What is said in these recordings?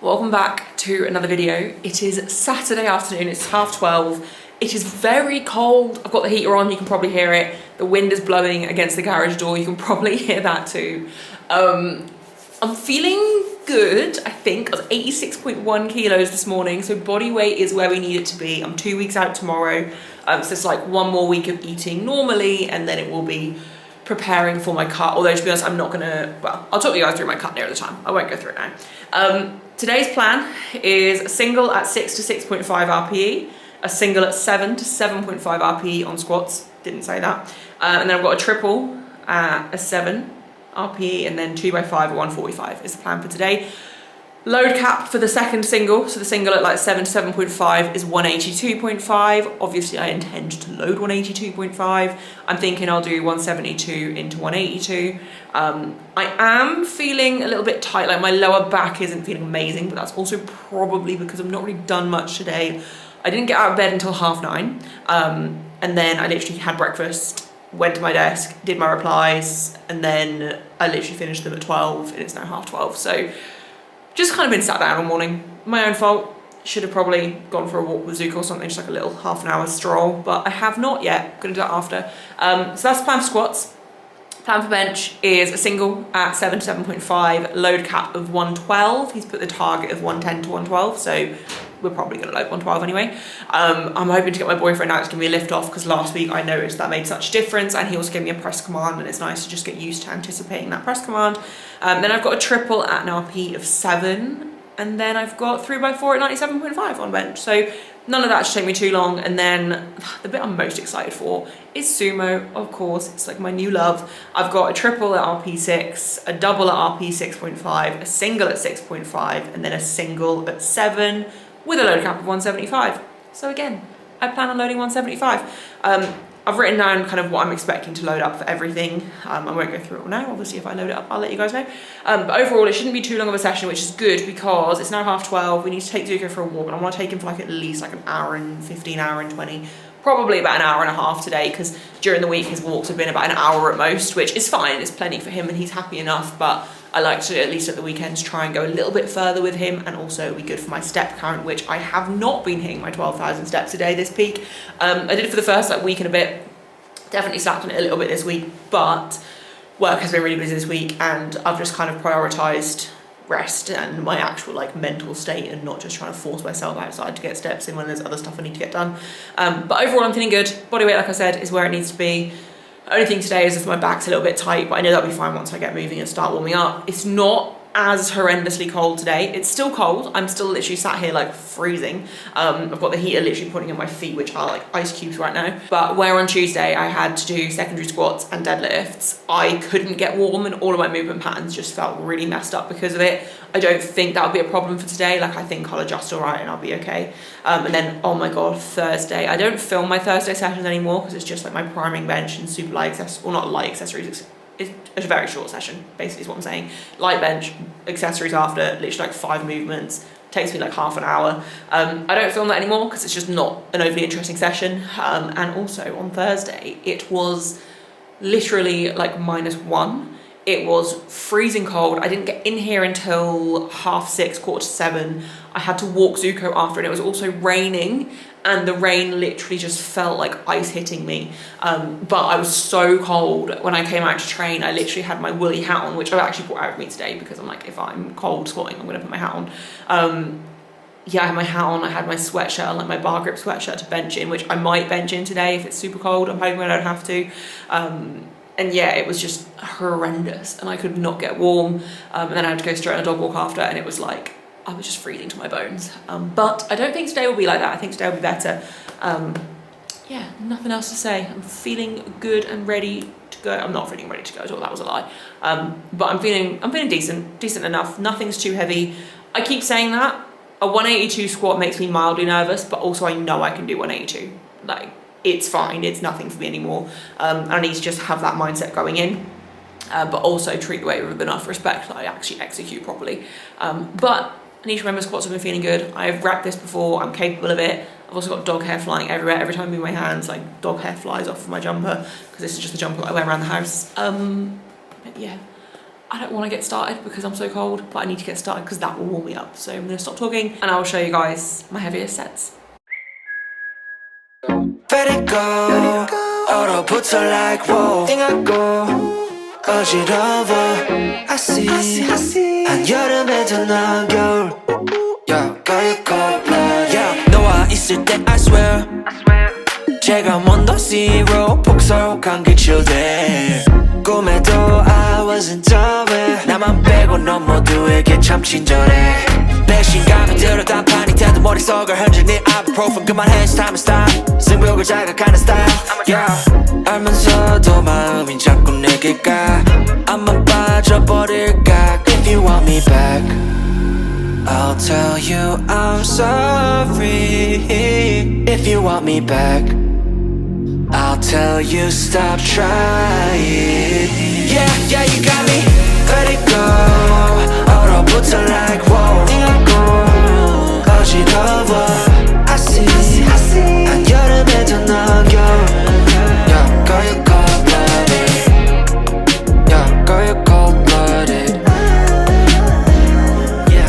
Welcome back to another video. It is Saturday afternoon, it's 12:30. It is very cold. I've got the heater on, you can probably hear it. The wind is blowing against the garage door, you can probably hear that too. I'm feeling good, I think. I was 86.1 kilos this morning, so body weight is where we need it to be. I'm 2 weeks out tomorrow, so it's like one more week of eating normally, and then it will be preparing for my cut. Although to be honest, I'm not gonna, well, I'll talk to you guys through my cut near the time. I won't go through it now. Today's plan is a single at 6 to 6.5 RPE, a single at 7 to 7.5 RPE on squats, didn't say that. And then I've got a triple at a 7 RPE, and then 2x5 at 145 is the plan for today. Load cap for the second single, so the single at like 7 to 7.5 is 182.5. Obviously I intend to load 182.5. I'm thinking I'll do 172 into 182. I am feeling a little bit tight, like my lower back isn't feeling amazing, but that's also probably because I've not really done much today. I didn't get out of bed until 9:30, and then I literally had breakfast, went to my desk, did my replies, and then I literally finished them at 12, and it's now 12:30, so just kind of been sat down all morning. My own fault. Should have probably gone for a walk with Zuko or something, just like a little half an hour stroll, but I have not yet. Gonna do that after. So that's the plan for squats. Plan for bench is a single at 7 to 7.5, load cap of 112. He's put the target of 110 to 112, so we're probably gonna load 112 anyway. I'm hoping to get my boyfriend out to give me a lift off, because last week I noticed that made such a difference, and he also gave me a press command, and it's nice to just get used to anticipating that press command. Then I've got a triple at an RP of 7, and then I've got 3x4 at 97.5 on bench. So none of that should take me too long. And then the bit I'm most excited for is sumo, of course. It's like my new love. I've got a triple at RP6, a double at RP6.5, a single at 6.5, and then a single at 7 with a load cap of 175. So again, I plan on loading 175. I've written down kind of what I'm expecting to load up for everything. I won't go through it all now. Obviously, if I load it up, I'll let you guys know. But overall, it shouldn't be too long of a session, which is good because it's now 12:30. We need to take Zuko for a walk, and I want to take him for like at least like an hour and 15, hour and 20. Probably about an hour and a half today, because during the week his walks have been about an hour at most, which is fine. It's plenty for him and he's happy enough, but I like to, at least at the weekends, try and go a little bit further with him, and also be good for my step count, which I have not been hitting my 12,000 steps a day this peak. I did it for the first like week and a bit. Definitely slacked on it a little bit this week, but work has been really busy this week, and I've just kind of prioritized rest and my actual like mental state, and not just trying to force myself outside to get steps in when there's other stuff I need to get done. But overall I'm feeling good. Body weight, like I said, is where it needs to be. Only thing today is if my back's a little bit tight, but I know that'll be fine once I get moving and start warming up. It's not as horrendously cold today. It's still cold. I'm still literally sat here like freezing. I've got the heater literally putting in my feet, which are like ice cubes right now. But where on Tuesday I had to do secondary squats and deadlifts, I couldn't get warm, and all of my movement patterns just felt really messed up because of it. I don't think that'll be a problem for today. Like, I think I'll adjust all right and I'll be okay. And then, oh my God, Thursday. I don't film my Thursday sessions anymore because it's just like my priming bench and super light accessories, well, not light accessories, it's a very short session, basically is what I'm saying. Light bench, accessories after, literally like 5 movements, takes me like half an hour. I don't film that anymore because it's just not an overly interesting session. And also on Thursday, it was literally like -1. It was freezing cold. I didn't get in here until 6:30, 7:15. I had to walk Zuko after, and it was also raining, and the rain literally just felt like ice hitting me. But I was so cold when I came out to train. I literally had my woolly hat on, which I've actually brought out with me today because I'm like, if I'm cold squatting, I'm gonna put my hat on. Yeah, I had my hat on, I had my sweatshirt on, like my bar grip sweatshirt to bench in, which I might bench in today if it's super cold. I'm hoping I don't have to. And yeah, it was just horrendous, and I could not get warm. And then I had to go straight on a dog walk after, and it was like, I was just freezing to my bones. But I don't think today will be like that. I think today will be better. Yeah, nothing else to say. I'm feeling good and ready to go. I'm not feeling ready to go at all, that was a lie. But I'm feeling decent enough. Nothing's too heavy. I keep saying that. A 182 squat makes me mildly nervous, but also I know I can do 182. Like, it's fine, it's nothing for me anymore. I need to just have that mindset going in, but also treat the weight with enough respect that I actually execute properly. But I need to remember squats have been feeling good. I've wrapped this before, I'm capable of it. I've also got dog hair flying everywhere. Every time I move my hands, like dog hair flies off of my jumper, because this is just the jumper that I wear around the house. But yeah, I don't want to get started because I'm so cold, but I need to get started because that will warm me up. So I'm going to stop talking and I will show you guys my heaviest sets. Let it go. 얼어붙어 like whoa. 띵하고 어지러워. I see. 한여름에도 넌 겨울. Yeah, girl, you cold blooded. Yeah, 너와 있을 때 I swear. 제가 먼저 zero 폭설한 기출돼. 꿈에도 I wasn't aware. 나만 빼고 넌 모두에게 참 친절해. 내 신감이 들어 단판이 돼도 머릿속을 흔드니 ibuprofen 그만해 it's time to stop. 승부욕을 자극하는 style. Yeah, 알면서도 마음이 자꾸 내게 가. 안만 빠져버릴까. If you want me back, I'll tell you I'm sorry. If you want me back, I'll tell you stop trying. Yeah, you got me. Let it go. 얼어붙어 like whoa. 띵하고 어지러워. I see. 한여름에도 넌 겨울. Yeah, girl, you cold-blooded. Yeah, girl, you cold-blooded. Yeah.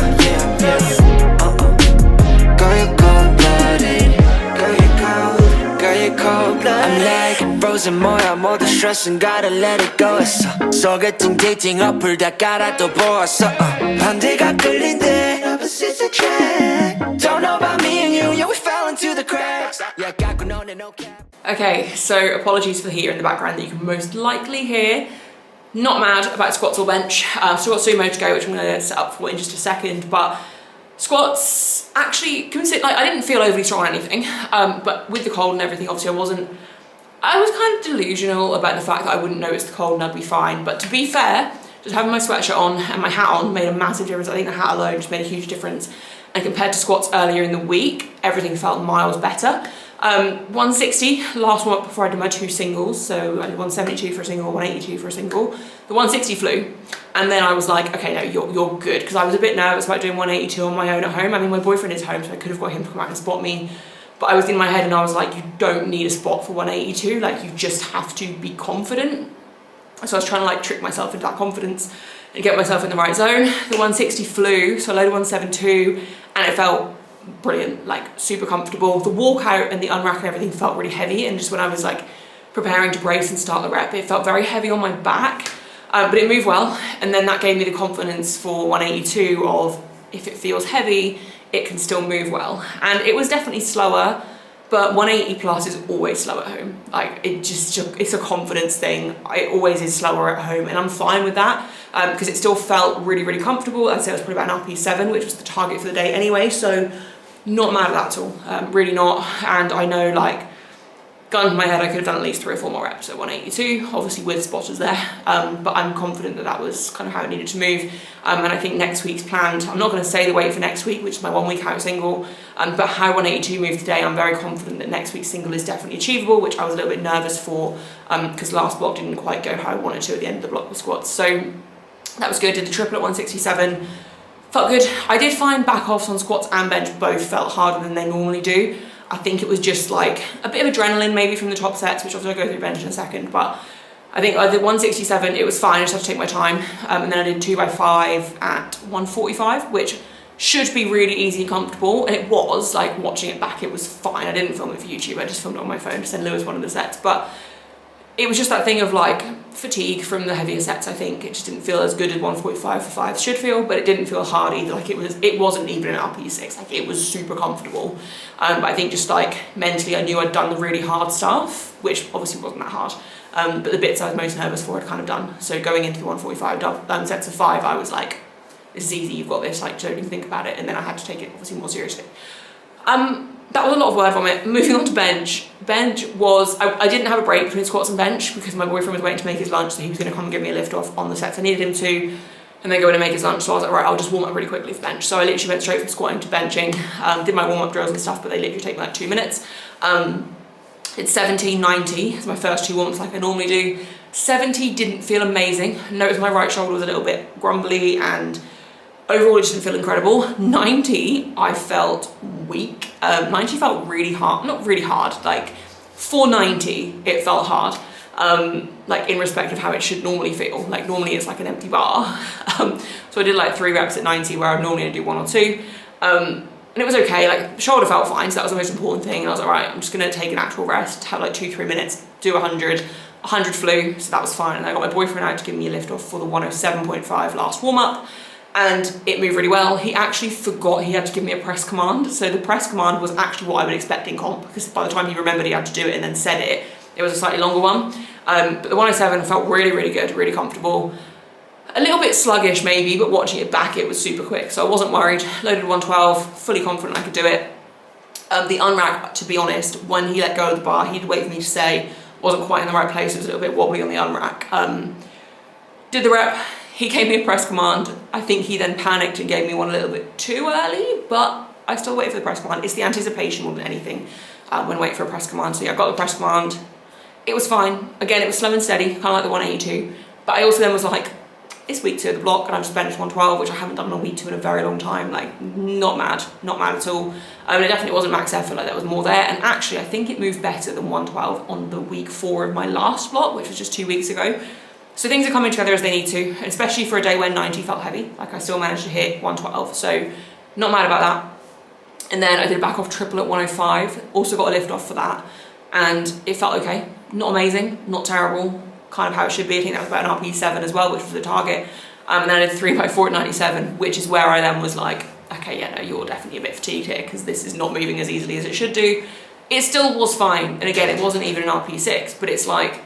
Girl, you cold-blooded. Girl, you cold-blooded. I'm like frozen 뭐야 모두 stress은 gotta let it go 했어. 소개팅 데이팅 어플 다 깔아 또 보았어. 반대가 끌린대 opposite attract. Don't know about me and you, yeah we fell into the cracks. Yeah, 갖고 노는 no cap. Okay, so apologies for the heater in the background that you can most likely hear. Not mad about squats or bench. Still got sumo to go, which I'm going to set up for in just a second. But squats, actually, I didn't feel overly strong on anything. But with the cold and everything, obviously I was kind of delusional about the fact that I wouldn't notice the cold and I'd be fine. But to be fair, just having my sweatshirt on and my hat on made a massive difference. I think the hat alone just made a huge difference. And compared to squats earlier in the week, everything felt miles better. 160, last warm up before I did my 2 singles. So I did 172 for a single, 182 for a single. The 160 flew. And then I was like, okay, no, you're good. Because I was a bit nervous about doing 182 on my own at home. I mean, my boyfriend is home, so I could have got him to come out and spot me. But I was in my head and I was like, you don't need a spot for 182. Like, you just have to be confident. So I was trying to like trick myself into that confidence and get myself in the right zone. The 160 flew, so I loaded 172 and it felt brilliant, like super comfortable. The walkout and the unrack and everything felt really heavy, and just when I was like preparing to brace and start the rep, it felt very heavy on my back, but it moved well. And then that gave me the confidence for 182 of if it feels heavy, it can still move well. And it was definitely slower, but 180 plus is always slow at home. Like it's a confidence thing. It always is slower at home, and I'm fine with that because it still felt really, really comfortable. I'd say it was probably about an RP7, which was the target for the day anyway. So not mad at that at all, really not. And I know, like, gun to my head, I could have done at least 3 or 4 more reps at 182, obviously with spotters there, but I'm confident that that was kind of how it needed to move. And I think next week's planned, I'm not going to say the weight for next week, which is my 1 week out single, but how 182 moved today, I'm very confident that next week's single is definitely achievable, which I was a little bit nervous for, because last block didn't quite go how I wanted to at the end of the block with squats. So that was good. Did the triple at 167. Felt good. I did find back offs on squats and bench both felt harder than they normally do. I think it was just like a bit of adrenaline maybe from the top sets, which obviously I'll go through bench in a second, but I think I did 167, it was fine, I just had to take my time. And then I did 2x5 at 145, which should be really easy and comfortable. And it was, like, watching it back, it was fine. I didn't film it for YouTube, I just filmed it on my phone to send Lewis one of the sets. But it was just that thing of like fatigue from the heavier sets. I think it just didn't feel as good as 145 for 5s should feel, but it didn't feel hard either. Like it wasn't even an RP6, like it was super comfortable. But I think just like mentally I knew I'd done the really hard stuff, which obviously wasn't that hard. But the bits I was most nervous for I'd kind of done. So going into the 145 sets of 5, I was like, this is easy, you've got this, like don't even think about it. And then I had to take it obviously more seriously. That was a lot of word vomit. Moving on to bench. Bench was, I didn't have a break between squats and bench because my boyfriend was waiting to make his lunch, so he was going to come and give me a lift off on the sets I needed him to, and then go in and make his lunch. So I was like, right, I'll just warm up really quickly for bench. So I literally went straight from squatting to benching, did my warm-up drills and stuff, but they literally take me like 2 minutes. It's 70, 90, it's my first 2 warm-ups like I normally do. 70 didn't feel amazing. I noticed my right shoulder was a little bit grumbly and overall it just didn't feel incredible. 90, I felt weak. 90 felt really hard, not really hard, like for 90 it felt hard. like in respect of how it should normally feel. Like normally it's like an empty bar. So I did like 3 reps at 90 where I'm normally gonna do 1 or 2. And it was okay, like the shoulder felt fine, so that was the most important thing. And I was like, right, I'm just gonna take an actual rest, have like 2-3 minutes, do 100 flew, so that was fine. And I got my boyfriend out to give me a lift off for the 107.5 last warm up, and it moved really well. He actually forgot he had to give me a press command. So the press command was actually what I would expect in comp, because by the time he remembered he had to do it and then said it, it was a slightly longer one. But the 107 felt really, really good, really comfortable. A little bit sluggish maybe, but watching it back, it was super quick. So I wasn't worried. Loaded 112, fully confident I could do it. The unrack, to be honest, when he let go of the bar, he'd wait for me to say, wasn't quite in the right place. It was a little bit wobbly on the unrack. Did the rep, he gave me a press command. I think he then panicked and gave me one a little bit too early, but I still wait for the press command. It's the anticipation more than anything when waiting for a press command. So yeah, I got the press command. It was fine. Again, it was slow and steady, kind of like the 182. But I also then was like, it's week 2 of the block and I'm just bench 112, which I haven't done on week 2 in a very long time. Like, not mad at all. It definitely wasn't max effort, like there was more there. And actually, I think it moved better than 112 on the week 4 of my last block, which was just 2 weeks ago. So things are coming together as they need to, especially for a day when 90 felt heavy. Like I still managed to hit 112, so not mad about that. And then I did a back off triple at 105, also got a lift off for that. And it felt okay, not amazing, not terrible, kind of how it should be. I think that was about an RP7 as well, which was the target. And then I did 3x4 at 97, which is where I then was like, okay, yeah, no, you're definitely a bit fatigued here because this is not moving as easily as it should do. It still was fine. And again, it wasn't even an RP6, but it's like,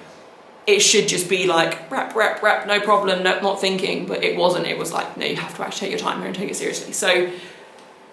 it should just be like rep, rep, rep, no problem, no, not thinking, but it wasn't. It was like, no, you have to actually take your time here and take it seriously. So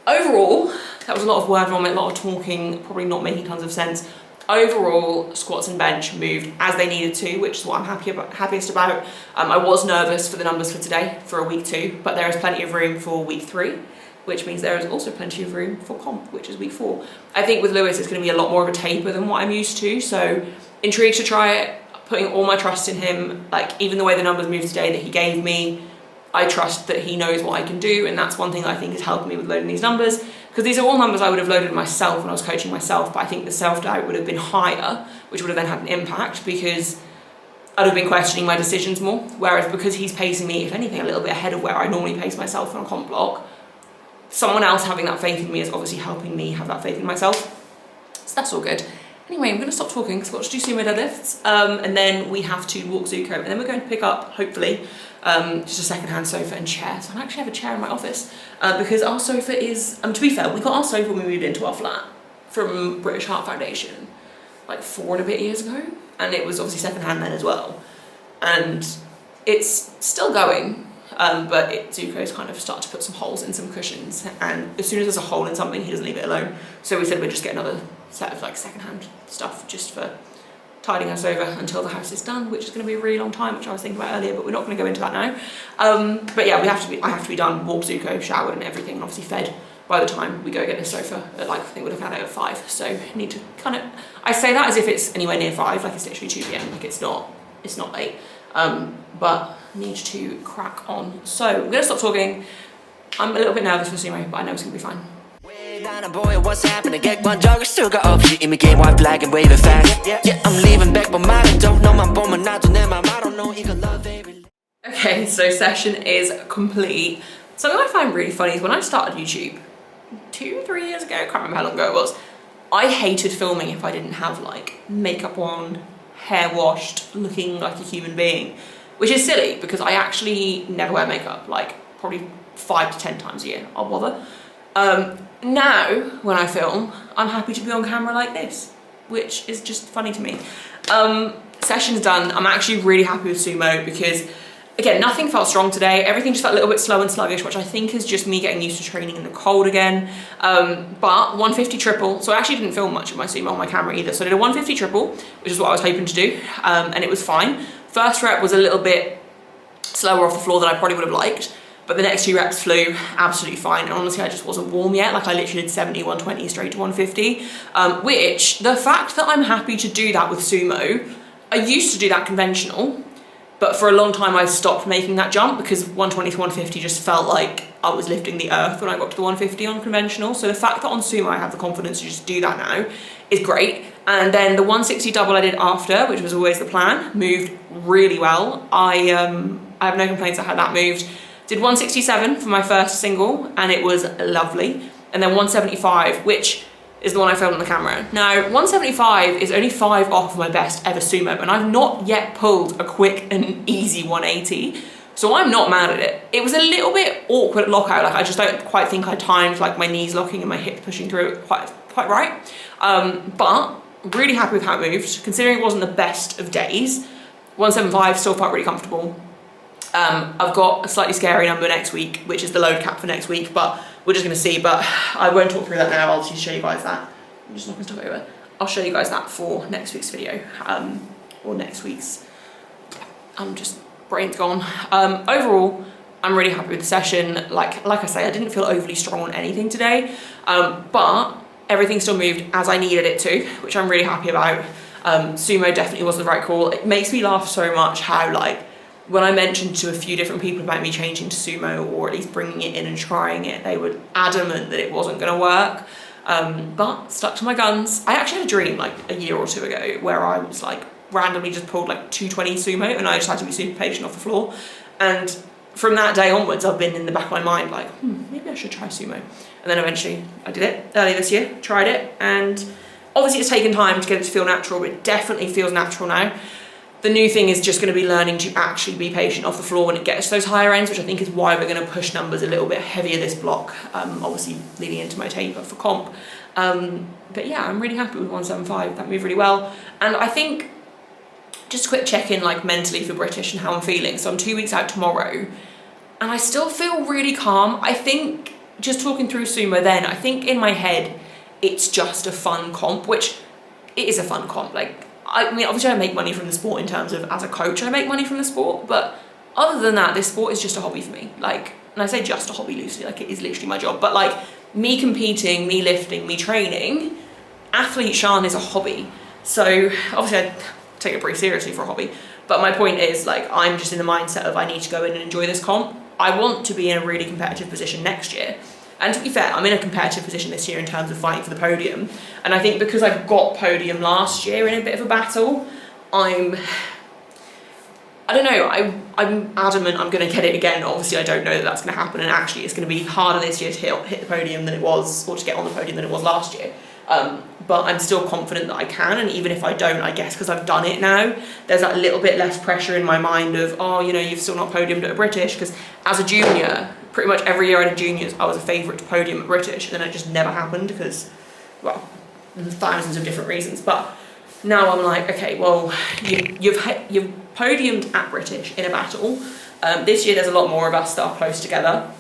overall, that was a lot of word vomit, a lot of talking, probably not making tons of sense. Overall, squats and bench moved as they needed to, which is what I'm happiest about. I was nervous for the numbers for today, for a week 2, but there is plenty of room for week 3, which means there is also plenty of room for comp, which is week 4. I think with Lewis, it's going to be a lot more of a taper than what I'm used to, so intrigued to try it, putting all my trust in him. Like, even the way the numbers moved today that he gave me, I trust that he knows what I can do, and that's one thing I think is helping me with loading these numbers, because these are all numbers I would have loaded myself when I was coaching myself, but I think the self-doubt would have been higher, which would have then had an impact because I'd have been questioning my decisions more, whereas because he's pacing me, if anything, a little bit ahead of where I normally pace myself on a comp block, someone else having that faith in me is obviously helping me have that faith in myself, so that's all good. Anyway, I'm going to stop talking because I've got to do sumo deadlifts, and then we have to walk Zuko, and then we're going to pick up, hopefully, just a second-hand sofa and chair. So I actually have a chair in my office because our sofa is, to be fair, we got our sofa when we moved into our flat from British Heart Foundation like 4 and a bit years ago, and it was obviously second-hand then as well. And it's still going, but Zuko's kind of started to put some holes in some cushions, and as soon as there's a hole in something, he doesn't leave it alone. So we said we'd just get another set of like second-hand stuff just for tidying us over until the house is done, which is going to be a really long time, which I was thinking about earlier, but we're not going to go into that now. But yeah, I have to be done, walked Zuko, showered and everything, and obviously fed by the time we go get this sofa at like, I think we'd have had it at 5. So need to kind of, I say that as if it's anywhere near 5, like it's literally 2 PM, like it's not late. But need to crack on. So I'm going to stop talking. I'm a little bit nervous for sumo, but I know it's going to be fine. boy, what's happening? 객관 적을 수가 없이 이미 game white flag and wave it fast. Yeah, I'm leaving back, but 말은 don't know 만 보면 나도 내 맘 I don't know 이건 love baby. Okay, so session is complete. Something I find really funny is when I started YouTube 2-3 years ago, I can't remember how long ago it was, I hated filming if I didn't have like makeup on, hair washed, looking like a human being, which is silly because I actually never wear makeup, like probably 5 to 10 times a year, I'll bother. Now, when I film, I'm happy to be on camera like this, which is just funny to me. Session's done. I'm actually really happy with sumo because, again, nothing felt strong today. Everything just felt a little bit slow and sluggish, which I think is just me getting used to training in the cold again. But 150 triple, so I actually didn't film much of my sumo on my camera either. So I did a 150 triple, which is what I was hoping to do, and it was fine. First rep was a little bit slower off the floor than I probably would have liked, but the next 2 reps flew absolutely fine. And honestly, I just wasn't warm yet. Like I literally did 70, 120 straight to 150, which the fact that I'm happy to do that with sumo, I used to do that conventional, But for a long time, I stopped making that jump because 120 to 150 just felt like I was lifting the earth when I got to the 150 on conventional. So the fact that on Sumo I have the confidence to just do that now is great. And then the 160 double I did after, which was always the plan, moved really well. I have no complaints at how that moved. Did 167 for my first single, and it was lovely. And then 175, which is the one I filmed on the camera. Now, 175 is only 5 off my best ever Sumo, and I've not yet pulled a quick and easy 180, so I'm not mad at it. It was a little bit awkward at lockout, like I just don't quite think I timed like my knees locking and my hips pushing through quite right. But really happy with how it moved, considering it wasn't the best of days. 175 still felt really comfortable. I've got a slightly scary number next week, which is the load cap for next week, but we're just gonna see, but I won't talk through that now. I'll just show you guys that. I'm just knocking stuff over. I'll show you guys that for next week's video, or next week's, I'm just, brain's gone. Overall, I'm really happy with the session. Like I say, I didn't feel overly strong on anything today, but everything still moved as I needed it to, which I'm really happy about. Sumo definitely was the right call. It makes me laugh so much how like, when I mentioned to a few different people about me changing to Sumo, or at least bringing it in and trying it, they were adamant that it wasn't gonna work, but stuck to my guns. I actually had a dream like a year or two ago where I was like randomly just pulled like 220 Sumo, and I just had to be super patient off the floor. And from that day onwards, I've been in the back of my mind like, maybe I should try Sumo. And then eventually I did it earlier this year, tried it, and obviously it's taken time to get it to feel natural, but it definitely feels natural now. The new thing is just going to be learning to actually be patient off the floor when it gets to those higher ends, which I think is why we're going to push numbers a little bit heavier this block, obviously leading into my taper for comp. But yeah, I'm really happy with 175. That moved really well. And I think just a quick check-in like mentally for British and how I'm feeling. So I'm 2 weeks out tomorrow and I still feel really calm. I think just talking through Sumo then, I think in my head it's just a fun comp, which it is a fun comp. Like, I mean, obviously I make money from the sport in terms of as a coach, I make money from the sport, but other than that, this sport is just a hobby for me. Like, and I say just a hobby loosely, like it is literally my job, but like me competing, me lifting, me training, athlete Sian is a hobby. So obviously I take it pretty seriously for a hobby, but my point is like, I'm just in the mindset of I need to go in and enjoy this comp. I want to be in a really competitive position next year. And to be fair, I'm in a competitive position this year in terms of fighting for the podium. And I think because I got podium last year in a bit of a battle, I'm adamant I'm going to get it again. Obviously, I don't know that that's going to happen. And actually, it's going to be harder this year to hit the podium than it was, or to get on the podium than it was last year. But I'm still confident that I can. And even if I don't, I guess because I've done it now, there's that little bit less pressure in my mind of, oh, you know, you've still not podiumed at a British. Because as a junior, pretty much every year I did juniors, I was a favourite to podium at British, and then it just never happened because, well, thousands of different reasons. But now I'm like, okay, well, you've podiumed at British in a battle. This year there's a lot more of us that are close together.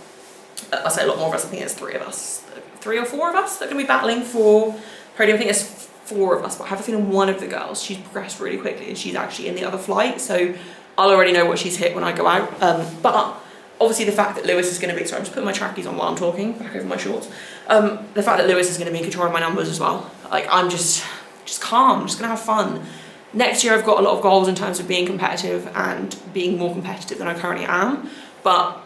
I say a lot more of us, I think there's 3 or 4 of us that are going to be battling for podium. I think there's 4 of us, but I have a feeling one of the girls, she's progressed really quickly and she's actually in the other flight, so I'll already know what she's hit when I go out. But obviously the fact that Lewis is going to be, sorry, I'm just putting my trackies on while I'm talking, back over my shorts. The fact that Lewis is going to be in control of my numbers as well. Like, I'm just calm, I'm just going to have fun. Next year I've got a lot of goals in terms of being competitive and being more competitive than I currently am, but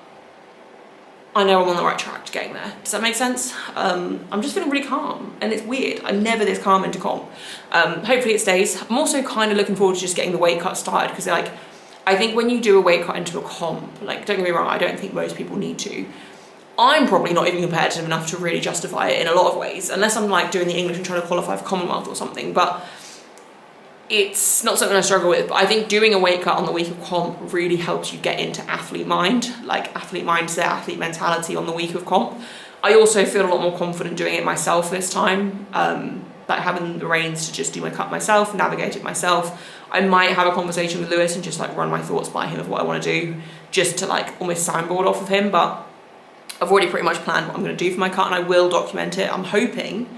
I know I'm on the right track to getting there. Does that make sense? I'm just feeling really calm, and it's weird. I'm never this calm into comp. Hopefully it stays. I'm also kind of looking forward to just getting the weight cut started, because like, I think when you do a weight cut into a comp, like, don't get me wrong, I don't think most people need to. I'm probably not even competitive enough to really justify it in a lot of ways, unless I'm like doing the English and trying to qualify for Commonwealth or something, but it's not something I struggle with. But I think doing a weight cut on the week of comp really helps you get into athlete mind, like athlete mindset, athlete mentality on the week of comp. I also feel a lot more confident doing it myself this time, like having the reins to just do my cut myself, navigate it myself. I might have a conversation with Lewis and just like run my thoughts by him of what I want to do, just to like almost soundboard off of him. But I've already pretty much planned what I'm going to do for my cut, and I will document it. I'm hoping,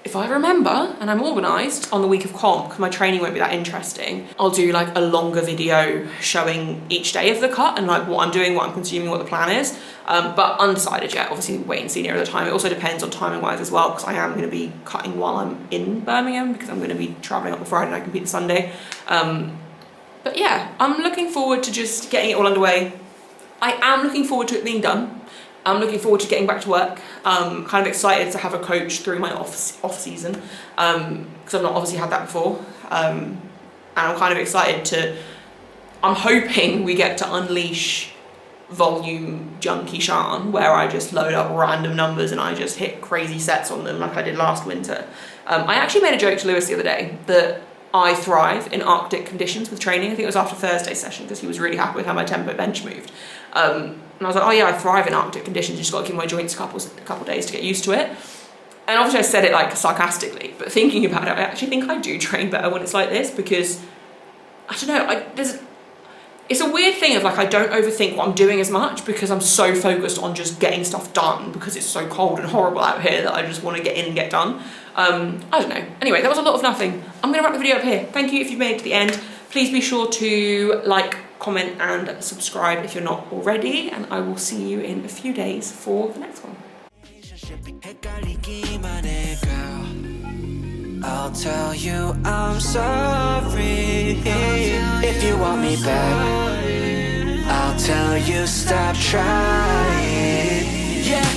if I remember and I'm organised, on the week of comp, because my training won't be that interesting, I'll do like a longer video showing each day of the cut and like what I'm doing, what I'm consuming, what the plan is. But undecided yet, obviously wait and see nearer the time. It also depends on timing wise as well, because I am going to be cutting while I'm in Birmingham, because I'm going to be travelling up the Friday and I compete the Sunday. But But yeah, I'm looking forward to just getting it all underway. I am looking forward to it being done. I'm looking forward to getting back to work. Kind of excited to have a coach through my off season, because I've not obviously had that before. And I'm kind of excited to, I'm hoping we get to unleash volume junkie Sean, where I just load up random numbers and I just hit crazy sets on them like I did last winter. I actually made a joke to Lewis the other day that I thrive in Arctic conditions with training. I think it was after Thursday's session because he was really happy with how my tempo bench moved. And I was like, oh yeah, I thrive in Arctic conditions. You just got to give my joints a couple days to get used to it. And obviously I said it like sarcastically, but thinking about it, I actually think I do train better when it's like this because, I don't know, it's a weird thing of like, I don't overthink what I'm doing as much because I'm so focused on just getting stuff done because it's so cold and horrible out here that I just want to get in and get done. I don't know. Anyway, that was a lot of nothing. I'm going to wrap the video up here. Thank you if you've made it to the end. Please be sure to like, comment and subscribe if you're not already, and I will see you in a few days for the next one. I'll tell you I'm sorry if you want me back. I'll tell you stop trying. Yeah,